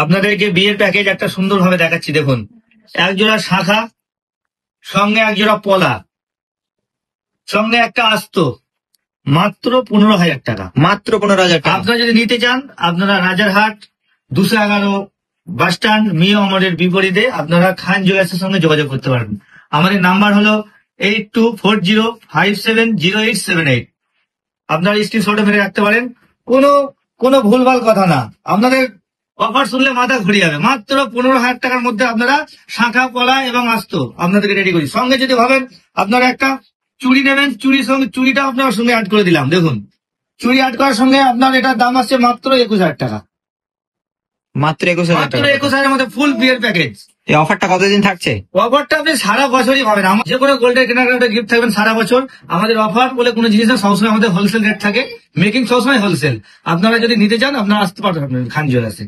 আপনাদেরকে বিয়ের প্যাকেজ একটা সুন্দর ভাবে দেখাচ্ছি। দেখুন, এক জোড়া শাখা, সঙ্গে এক জোড়া পলা, সঙ্গে একটা আস্ত, মাত্র 15,000 টাকা। মাত্র 15,000 টাকা। আপনারা যদি নিতে চান, আপনারা রাজারহাট 211 বাস স্ট্যান্ড মিয়ামরের বিপরীতে আপনারা খান জুয়েলার্সের সঙ্গে যোগাযোগ করতে পারবেন। আমাদের নাম্বার হলো 8240570878। আপনারা স্ক্রিনশটে মেরে রাখতে পারেন। কোনো ভুলভাল কথা না। আপনাদের অফার শুনলে মাথা ঘুরে যাবে। মাত্র 15,000 টাকার মধ্যে আপনারা শাখা পলা এবং আস্ত আপনাদেরকে রেডি করি। সঙ্গে যদি ভাবেন আপনারা একটা চুড়ি নেবেন, চুড়িটা আপনার সঙ্গে অ্যাড করে দিলাম। দেখুন, চুড়ি অ্যাড করার সঙ্গে আপনার এটার দাম আসছে মাত্র 21,000 টাকা। মাত্র 21,000 মাত্র টাকা। 21,000 মধ্যে ফুল বিয়ের প্যাকেজ। এই অফারটা কতদিন থাকছে? অফারটা আপনি সারা বছরই পাবেন। আমার যে কোনো গোল্ডের কেনাকাটা গিফট থাকবেন সারা বছর। আমাদের অফার বলে কোনো জিনিস না, সবসময় আমাদের হোলসেল রেট থাকে। মেকিং সবসময় হোলসেল। আপনারা যদি নিতে চান আপনারা আসতে পারবেন খান জুয়েলার্সে।